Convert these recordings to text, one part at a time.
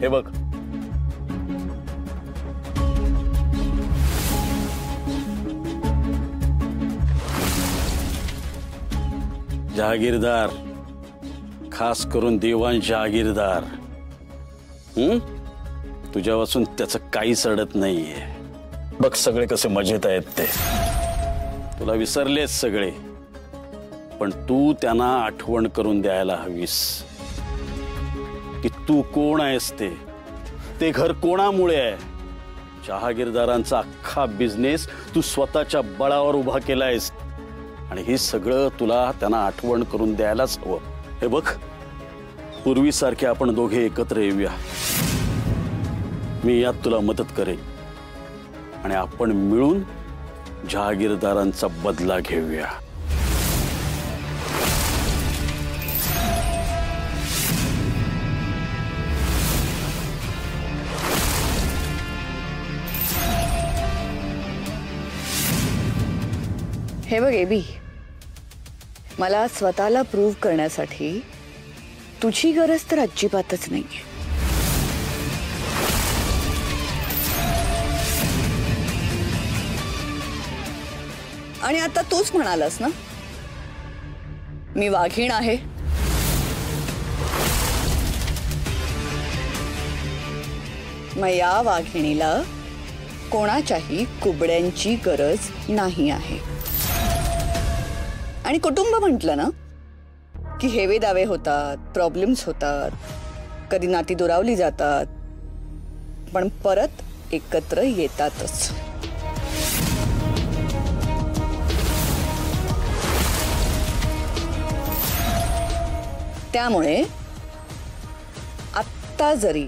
हे बघ, जहागीरदार, खास करून दिवाण जहागीरदार, तुझ्यापासून त्याचं काहीच अडत नाहीये. बघ सगळे कसे मजेत आहेत ते. तुला विसरलेच सगळे, पण तू त्यांना आठवण करून द्यायला हवीस की तू कोण आहेस. ते घर कोणामुळे आहे. जहागीरदारांचा अख्खा बिझनेस तू स्वतःच्या बळावर उभा केलायस आणि हे सगळं तुला त्यांना आठवण करून द्यायलाच हवं. हे बघ, पूर्वीसारखे आपण दोघे एकत्र येऊया. मी यात तुला मदत करेन आणि आपण मिळून जहागीरदारांचा बदला घेऊया. हे बघ एबी, मला स्वतःला प्रूव्ह करण्यासाठी तुझी गरज तर अजिबातच नाहीये. आणि आता तूच म्हणालास ना, मी वाघीण आहे. मग या वाघिणीला कोणाच्याही कुबड्यांची गरज नाही आहे. आणि कुटुंब म्हटलं ना की हेवे दावे होतात, प्रॉब्लेम्स होतात, कधी नाती दुरावली जातात, पण परत एकत्र येतातच. त्यामुळे आत्ता जरी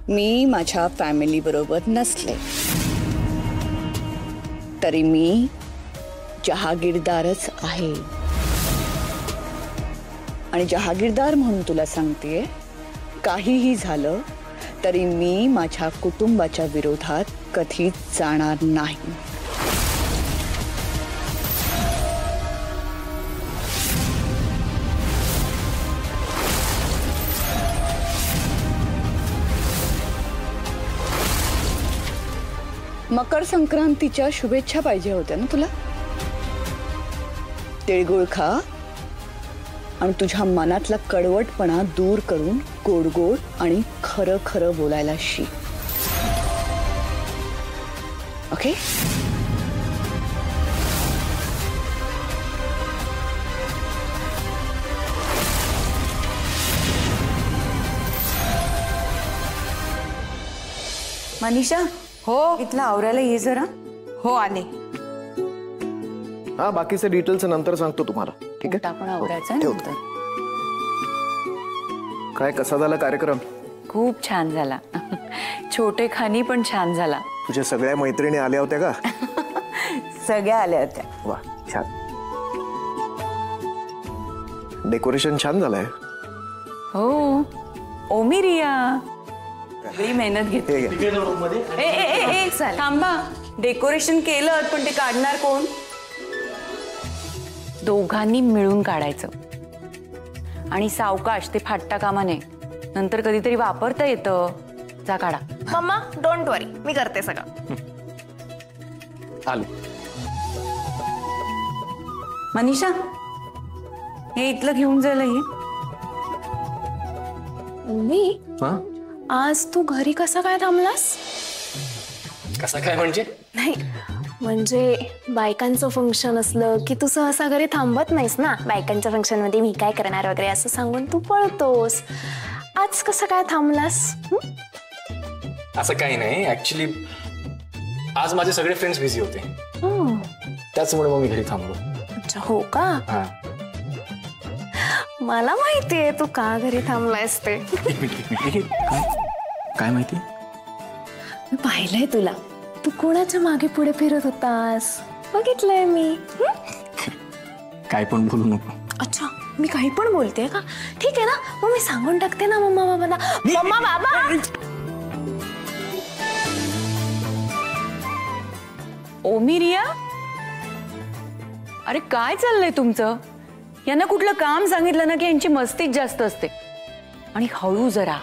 मी माझ्या फॅमिली बरोबर नसले तरी मी जहागीरदारच आहे. आणि जहागीरदार म्हणून तुला सांगतेय, काहीही झालं तरी मी माझ्या कुटुंबाच्या विरोधात कधीच जाणार नाही. मकर संक्रांतीच्या शुभेच्छा पाहिजे होत्या ना तुला. तिळगुळ खा आणि तुझ्या मनातला कडवटपणा दूर करून गोड गोड आणि खरं खरं बोलायला शिक. ओके? मनीषा, हो इथला आवरायला ये जरा. हो आले. हा, बाकीचे डिटेल्स नंतर सांगतो तुम्हाला. ठीक आहे, आपण आवरायचं नंतर. काय कसा झाला कार्यक्रम? खूप छान झाला. छोटे खानी पण छान झाला. तुझ्या सगळ्या मैत्रिणी आल्या होत्या का? सगळ्या आल्या होत्या. वा, छान. डेकोरेशन छान झालंय. हो, ओमी रिया वेळी मेहनत घेते. थांबा, डेकोरेशन केलं पण ते काढणार कोण? दोघांनी मिळून काढायचं आणि सावकाश, ते फाटता कामा नये. नंतर कधीतरी वापरता येतं. जा काढा. मम्मा डोंट वरी, मी करते सगळं. आलो. मनीषा, हे इथलं घेऊन जायला ये. मम्मी, आज तू घरी कसा काय थांबलास? कसा काय म्हणजे? नाही म्हणजे बायकांचं फंक्शन असलं की तू सहसा घरी थांबत नाहीस ना. बायकांच्या फंक्शन मध्ये मी काय करणार वगैरे असं सांगून तू पळतोस. आज कसं काय थांबलास? असं काही नाही, ऍक्च्युली आज माझे सगळे फ्रेंड्स बिझी होते, त्याचमुळे मग मी घरी थांबलो. अच्छा, हो का? हा, मला माहितीये तू का घरी थांबलायस ते. काय माहिती? मी पाहिलंय तुला, तू कोणाच्या मागे पुढे फिरत होतास. बघितलंय मी. काय पण बोलू नको. अच्छा, मी काही पण बोलते का? ठीक आहे ना, मग मी सांगून टाकते ना मम्मा बाबांना. मम्मा बाबा, ओमी रिया, अरे काय चाललंय तुमचं? यांना कुठलं काम सांगितलं ना की यांची मस्तीच जास्त असते. आणि हळू जरा,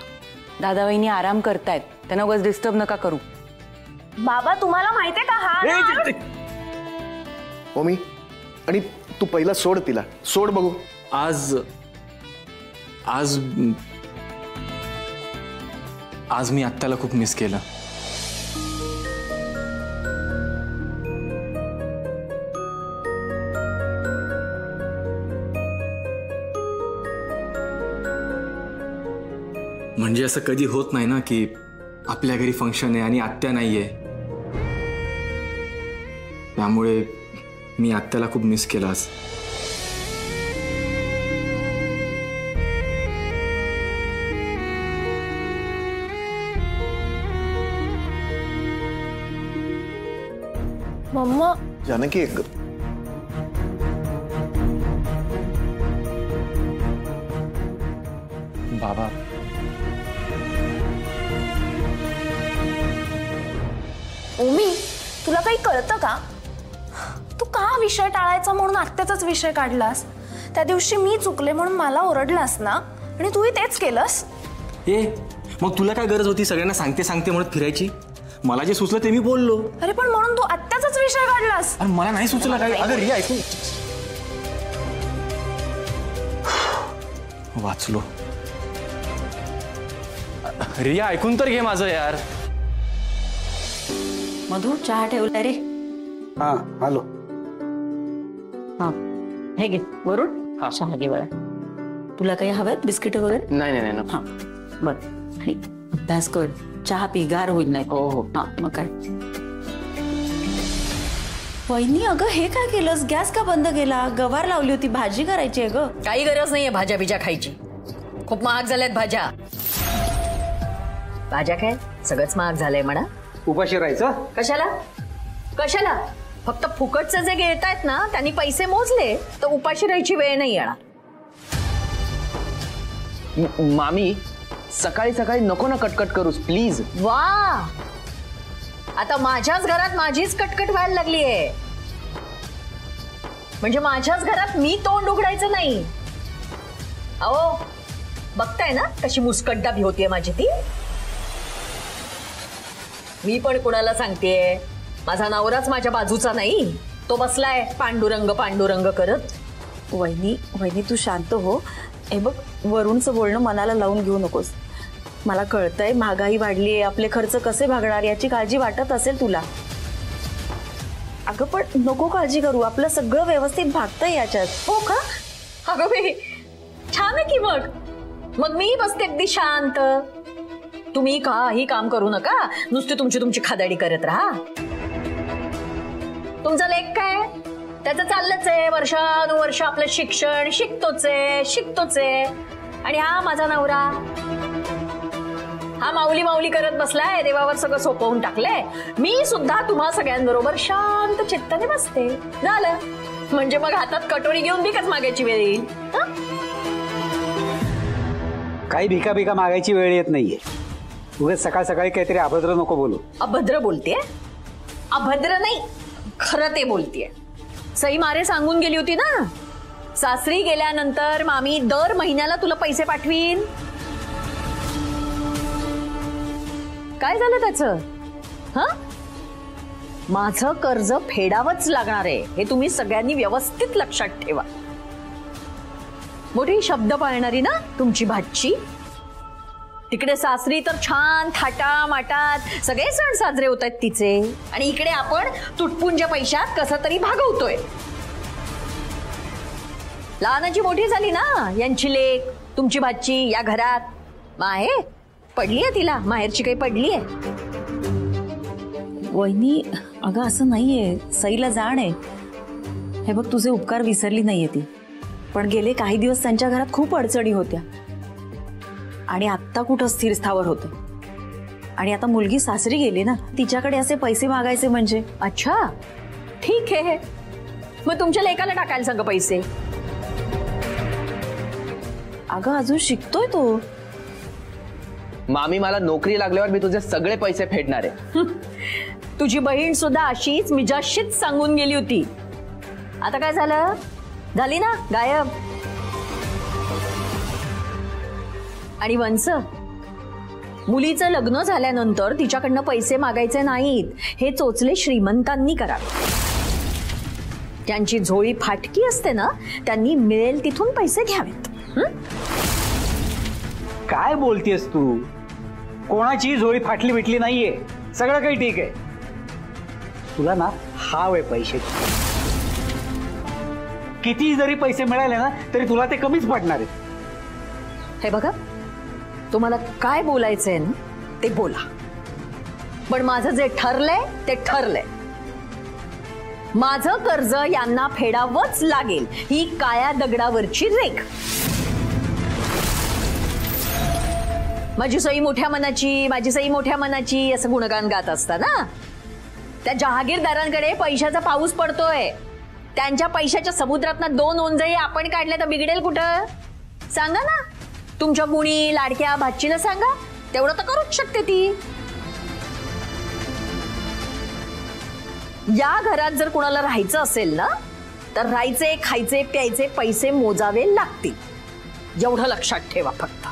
दादा वहिनी आराम करतायत, त्यांना उगाच डिस्टर्ब नका करू. बाबा तुम्हाला माहितीये का हा ना? मम्मी, आणि तू पहिला सोड तिला, सोड बघू. आज आज आज मी आत्याला खूप मिस केलं. म्हणजे असं कधी होत नाही ना की आपल्या घरी फंक्शन आहे आणि आत्या नाहीये. त्यामुळे मी आत्याला खूप मिस केलं आज. मम्मा जानकी, एक बाबा, ओमी तुला काही कळतं का? तू का विषय टाळायचा म्हणून आत्याचाच विषय काढलास? त्या दिवशी मी चुकले म्हणून मला ओरडलास ना, आणि तूही तेच केलंस. मग तुला काय गरज होती सगळ्यांना सांगते सांगते म्हणत फिरायची? मला जे सुचलं ते मी बोललो. अरे पण म्हणून तू आत्याचाच विषय काढलास. अरे मला नाही सुचलं काय. अगं रिया, ऐकून वाचलो. रिया, ऐकून तर घे माझं यार. मधू, चहा ठेवलाय रे. हा आलो. हा हे घे वरून. चहा घे बरं. तुला काही हवंय बिस्किट वगैरे? नाही नाही नाही. हा बरं. आणि अभ्यास कर, चहा पी, गार होईल नाही. हो हो. हा मग काय. वहिनी, अगं हे काय केलंस? गॅस का बंद केला? गवार लावली होती, भाजी करायची आहे ग. काही गरज नाहीये भाज्या बिज्या खायची. खूप महाग झाल्यात भाज्या. भाज्या काय सगळंच महाग झालंय म्हणा. उपाशी राहायचं? कशाला कशाला? फक्त फुकटचं जे घेतायत ना त्यांनी पैसे मोजले तर उपाशी राहायची वेळ नाही येणार. मामी, सकाळी सकाळी नको ना कटकट करूस प्लीज. वा, आता माझ्याच घरात माझीच कटकट व्हायला लागलीये. म्हणजे माझ्याच घरात मी तोंड उघडायचं नाही. अहो बघताय ना कशी मुस्कटदाबी होतीये माझी ती. मी पण कुणाला सांगतेय, माझा नवराच माझ्या बाजूचा नाही. तो बसलाय पांडुरंग पांडुरंग करत. वहिनी तू शांत हो. हे बघ, वरूनचं बोलणं मनाला लावून घेऊ नकोस. मला कळतंय महागाई वाढलीये, आपले खर्च कसे भागणार याची काळजी वाटत असेल तुला. अगं पण नको काळजी करू, आपलं सगळं व्यवस्थित भागतंय याच्यात. हो का? अगं बाई, छान आहे की. मग मी बसते अगदी शांत. तुम्ही काही काम करू नका, नुसती तुमची खादाडी करत राहा. तुमचा लेख काय त्याचं चाललंच आहे, वर्षानुवर्ष आपलं शिक्षण शिकतोच आहे. आणि हा माझा नवरा, हा माऊली माऊली करत बसलाय, देवावर सगळं सोपवून टाकलंय. मी सुद्धा तुम्हा सगळ्यांबरोबर शांत चित्ताने बसते. झालं म्हणजे मग हातात कटोरी घेऊन भिकच मागायची वेळ येईल. काही भिका मागायची वेळ येत नाहीये. उगाच सकाळ सकाळी काहीतरी अभद्र नको बोलू. अभद्र बोलतेय? अभद्र नाही, खरं ते बोलतेय. सई मारे सांगून गेली होती ना, सासरी गेल्यानंतर मामी दर महिन्याला तुला पैसे पाठवीन. काय झालं त्याचं? माझं कर्ज फेडावंच लागणार आहे, हे तुम्ही सगळ्यांनी व्यवस्थित लक्षात ठेवा. मोठी शब्द पाळणारी ना तुमची भाची. तिकडे सासरी तर छान थाटा माटात सगळे सण साजरे होत आहेत तिचे, आणि इकडे आपण तुटपुंज्या पैशात कसं तरी भागवतोय. लहानाची मोठी झाली ना यांची लेक, तुमची भाची या घरात. माहे पडलीये तिला, माहेरची काही पडलीये? वहिनी अगं असं नाहीये, सईला जाण आहे. हे बघ, तुझे उपकार विसरली नाहीये ती, पण गेले काही दिवस त्यांच्या घरात खूप अडचणी होत्या आणि आत्ता कुठं स्थिर स्थावर होतं. आणि आता मुलगी सासरी गेली ना, तिच्याकडे असे पैसे मागायचे म्हणजे. अच्छा ठीक आहे, मग तुमच्या लेकाला टाकायला सांग पैसे. अगं अजून शिकतोय तो. मामी, मला नोकरी लागल्यावर मी तुझे सगळे पैसे फेडणार आहे. तुझी बहीण सुद्धा अशीच मिजाशीच सांगून गेली होती. आता काय झालं? झाली ना गायब. आणि वंस, मुलीचं लग्न झाल्यानंतर तिच्याकडनं पैसे मागायचे नाहीत, हे चोचले श्रीमंतांनी करावे. त्यांची झोळी फाटकी असते ना, त्यांनी मिळेल तिथून पैसे घ्यावेत. काय बोलतेस तू? कोणाची झोळी फाटली बिटली नाहीये, सगळं काही ठीक आहे. तुला ना हाव आहे पैशाची. किती जरी पैसे मिळाले ना तरी तुला ते कमीच पडणार आहेत. हे बघा, तुम्हाला काय बोलायचंय ना ते बोला, पण माझं जे ठरलंय ते ठरलंय. माझं कर्ज यांना फेडावंच लागेल, ही काळ्या दगडावरची रेख. माझी सई मोठ्या मनाची, माझी सई मोठ्या मनाची असं गुणगान गात असता ना, त्या जहागीरदारांकडे पैशाचा पाऊस पडतोय. त्यांच्या पैशाच्या समुद्रातनं 2 ओंजळी आपण काढल्या तर बिघडेल कुठं? सांगा ना, तुमच्या गुणी लाडक्या भाचीला सांगा, तेवढं तर करूच शकते ती. या घरात जर कुणाला राहायचं असेल ना, तर राहायचे, खायचे, प्यायचे पैसे मोजावे लागतील, एवढं लक्षात ठेवा फक्त.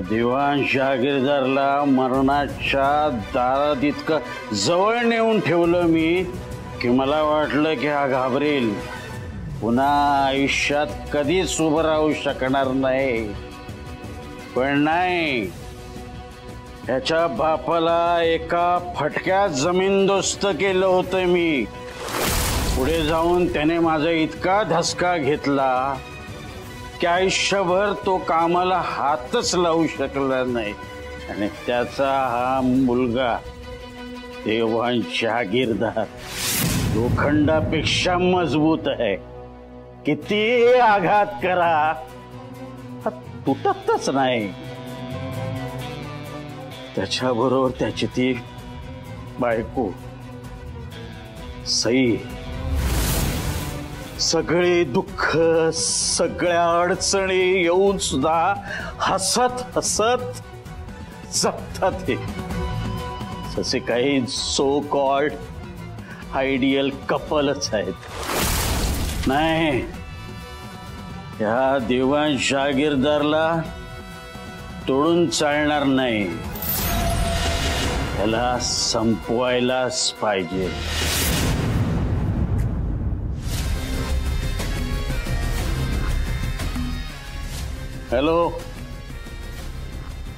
दिवाण जहागीरदारला मरणाच्या दारात इतकं जवळ नेऊन ठेवलं मी की मला वाटलं की हा घाबरेल, पुन्हा आयुष्यात कधीच उभं राहू शकणार नाही. पण नाही, त्याच्या बापाला एका फटक्यात जमीनदोस्त केलं होतं मी. पुढे जाऊन त्याने माझा इतका धसका घेतला की आयुष्यभर तो कामाला हातच लावू शकला नाही. आणि त्याचा हा मुलगा दिवाण जहागीरदार लोखंडापेक्षा मजबूत आहे. किती आघात करा तुटतच नाही. त्याच्याबरोबर त्याची ती बायको सई, सगळे दुःख, सगळ्या अडचणी येऊन सुद्धा हसत हसत जगतात. हे जसे काही सो कॉल्ड आयडियल कपलच आहेत. नाही, या दिवाण जहागीरदारला तोडून चालणार नाही, त्याला संपवायलाच पाहिजे. हॅलो,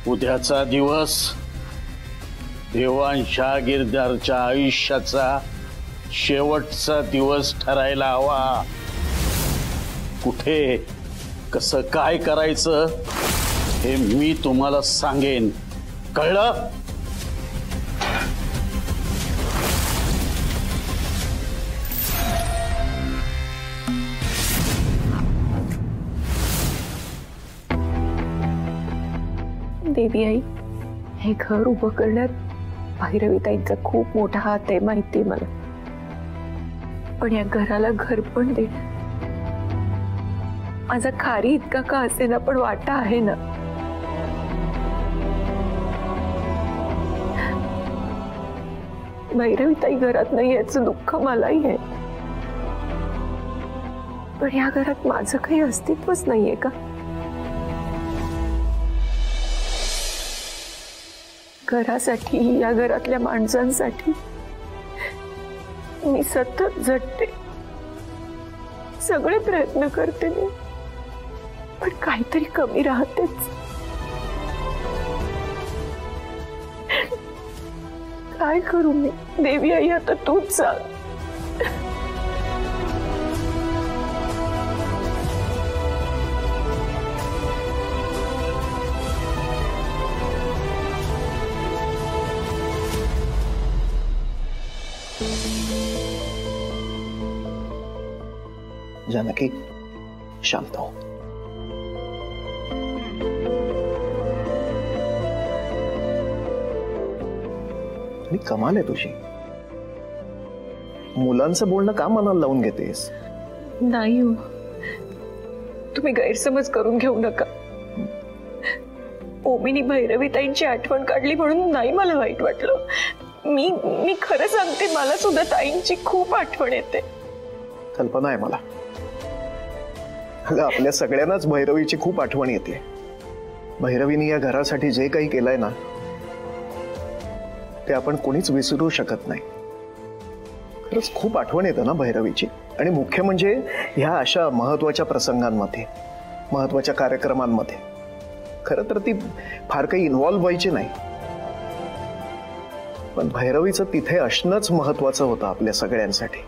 उद्याचा दिवस दिवाण जहागीरदारच्या आयुष्याचा शेवटचा दिवस ठरायला हवा. कुठे कसं काय करायचं हे मी तुम्हाला सांगेन, कळलं? देवी आई, हे घर उभं करण्यात भैरवीताईंचा खूप मोठा हात आहे, माहितीये मला. पण या घराला घर पण दे. माझा खारी इतका का असेना पण वाटा आहे ना. भैरवीताई घरात नाही याचं दुःख मलाही आहे, पण या घरात माझं काही अस्तित्वच नाहीये का? घरासाठी, या घरातल्या माणसांसाठी मी सतत झटते, सगळे प्रयत्न करते मी, पण काहीतरी कमी राहतेच. काय करू मी? देवी आई, आता तूच सांग. जानकी शांत हो. आणि कमाल आहे तुझी, मुलांचं बोलणं का मनाला लावून घेतेस? नाही हो, तुम्ही गैरसमज करून घेऊ नका. ओमीनी भैरवीताईंची आठवण काढली म्हणून नाही मला वाईट वाटलं. मी खरं सांगते, मला सुद्धा ताईंची खूप आठवण येते. कल्पना आहे मला. अगं आपल्या सगळ्यांनाच भैरवीची खूप आठवण येते. भैरवीने या घरासाठी जे काही केलंय ना ते आपण कोणीच विसरू शकत नाही. खरंच खूप आठवण येतं ना भैरवीची. आणि मुख्य म्हणजे ह्या अशा महत्वाच्या प्रसंगांमध्ये, महत्वाच्या कार्यक्रमांमध्ये खरं तर ती फार काही इन्व्हॉल्व्ह व्हायची नाही, पण भैरवीचं तिथे असणंच महत्वाचं होतं आपल्या सगळ्यांसाठी.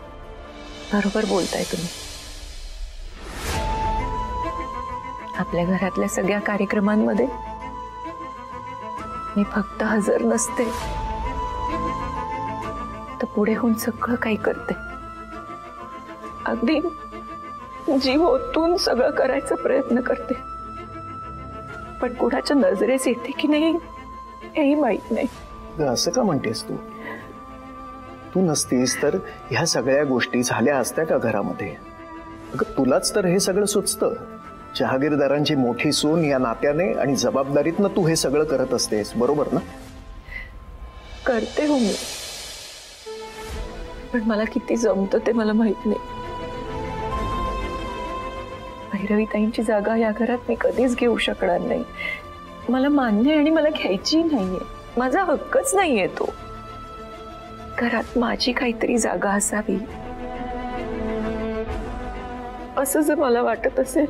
बरोबर बोलताय तुम्ही. आपल्या घरातल्या सगळ्या कार्यक्रमांमध्ये मी फक्त हजर नसते, तर पुढे होऊन सगळं काही करते. अगदी जीव ओतून सगळं करायचा प्रयत्न करते, पण कुणाच्या नजरेस येते की नाही हेही माहित नाही. असं का म्हणतेस तू? तू नसतीस तर ह्या सगळ्या गोष्टी झाल्या असत्या का घरामध्ये? अगं तुलाच तर हे सगळं सुचतं. जहागीरदारांची मोठी सून या नात्याने आणि जबाबदारीतनं तू हे सगळं करत असतेस, बरोबर ना? करते हो मी, पण मला किती जमतं ते मला माहित नाही. भैरवीताईंची जागा या घरात मी कधीच घेऊ शकणार नाही. मला मान्य आणि मला घ्यायची नाहीये. माझा हक्कच नाहीये तो. घरात माझी काहीतरी जागा असावी असं जर मला वाटत असेल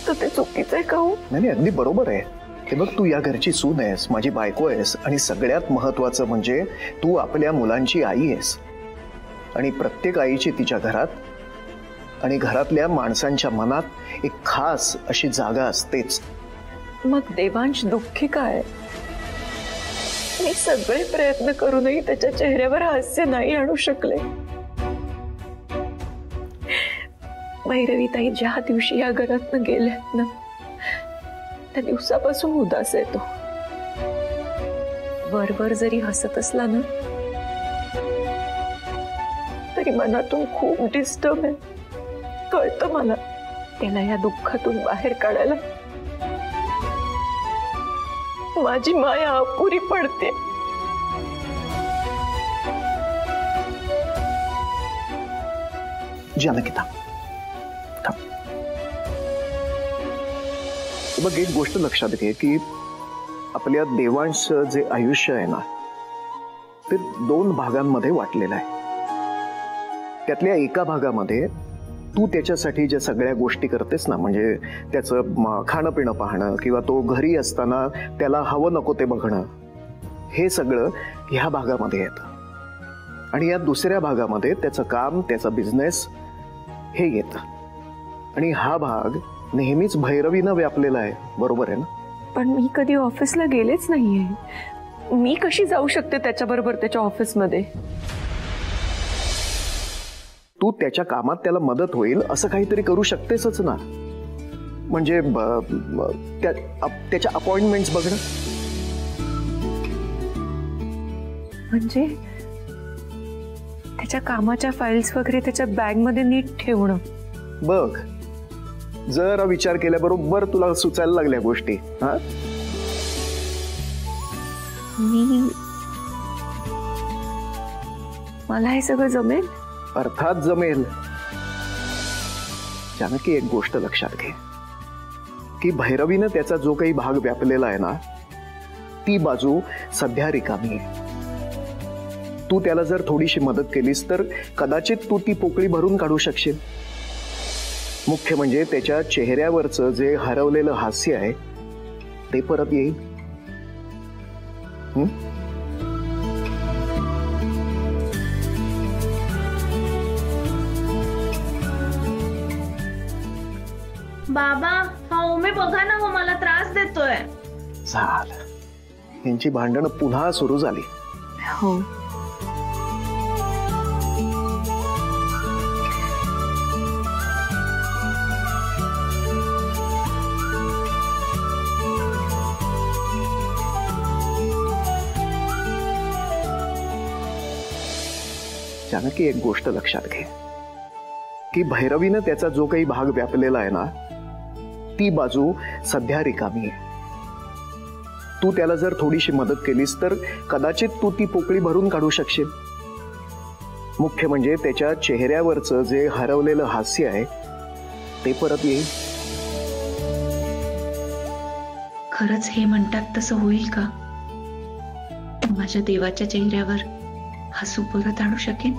तर ते चुकीचं आहे का हो? नाही, अगदी बरोबर आहे. हे बघ, तू या घरची सून आहेस, माझी बायको आहेस, आणि सगळ्यात महत्वाचं म्हणजे तू आपल्या मुलांची आई आहेस. आणि प्रत्येक आईची तिच्या घरात आणि घरातल्या माणसांच्या मनात एक खास अशी जागा असतेच. मग देवांश दुःखी काय? मी सगळे प्रयत्न करूनही त्याच्या चेहऱ्यावर हास्य नाही आणू शकले. भैरवीताई ज्या दिवशी या घरातनं गेल्यात ना, त्या दिवसापासून उदास येतो. वरवर जरी हसत असला ना तरी मनातून खूप डिस्टर्ब आहे. कळतं मला. त्याला या दुःखातून बाहेर काढायला माझी माया अपुरी पडते. जानकी थांब. बघ, एक गोष्ट लक्षात घे की आपल्या देवांचं जे आयुष्य आहे ना ते 2 भागांमध्ये वाटलेलं आहे. त्यातल्या एका भागामध्ये तू त्याच्यासाठी ज्या सगळ्या गोष्टी करतेस ना, म्हणजे त्याचं खाणं पिणं पाहणं किंवा तो घरी असताना त्याला हवं नको ते बघणं, हे सगळं ह्या भागामध्ये येतं. आणि या दुसऱ्या भागामध्ये त्याचं काम, त्याचा बिझनेस हे येतं. आणि हा भाग नेहमीच भैरवीनं व्यापलेला आहे, बरोबर आहे ना? पण मी कधी ऑफिसला गेलेच नाहीये. मी कशी जाऊ शकते त्याच्याबरोबर त्याच्या ऑफिसमध्ये? तू त्याच्या कामात त्याला मदत होईल असं काहीतरी करू शकतेसच ना. म्हणजे त्याच्या अपॉइंटमेंट्स बघणं. म्हणजे त्याच्या कामाच्या फाईल्स वगैरे त्याच्या बॅग मध्ये नीट ठेवणं. बघ, जरा विचार केल्याबरोबर तुला सुचायला लागल्या गोष्टी. हा, मला हे सगळं जमेल? अर्थात जमेल. जानकी, एक गोष्ट लक्षात घे की भैरवीनं त्याचा जो काही भाग व्यापलेला आहे ना, ती बाजू सध्या रिकामी आहे. तू त्याला जर थोडीशी मदत केलीस तर कदाचित तू ती पोकळी भरून काढू शकशील. मुख्य म्हणजे त्याच्या चेहऱ्यावरचं जे हरवलेलं हास्य आहे ते परत येईल. बाबा, हा ओमी बघा ना, हो मला त्रास देतोय. झालं, यांची भांडणं पुन्हा सुरू झाली. हो, की एक गोष्ट लक्षात घे की भैरवीनं त्याचा जो काही भाग व्यापलेला आहे ना, ती बाजू सध्या रिकामी आहे. तू त्याला जर थोडीशी मदत केलीस तर कदाचित तू ती पोकळी भरून काढू शकशील. मुख्य म्हणजे त्याच्या चेहऱ्यावरचं जे हरवलेलं हास्य आहे ते परत येईल. खरंच हे म्हणतात तसं होईल का? माझ्या देवाच्या चेहऱ्यावर हसू परत आणू शकेन?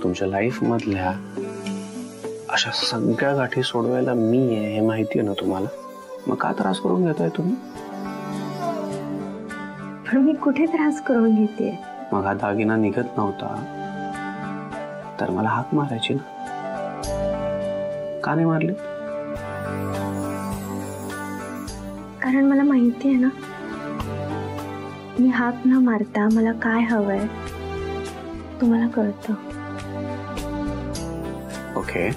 तुमच्या लाईफ मधल्या अशा सगळ्या गाठी सोडवायला मी आहे हे माहिती आहे ना तुम्हाला. मग का त्रास करून घेताय तुम्ही? पण मी कुठे त्रास करून घेते? मग हा दागिना निघत नव्हता तर मला हाक मारायची ना, का नाही मारली? कारण मला माहिती आहे ना, मी हाक न मारता मला काय हवंय तुम्हाला कळतं. ओके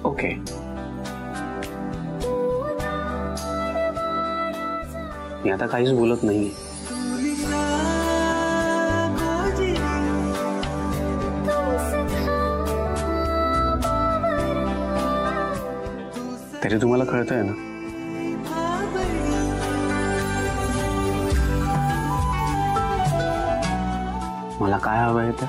ओके, मी आता काहीच बोलत नाही. तरी तुम्हाला कळतंय ना मला काय हवंय ते?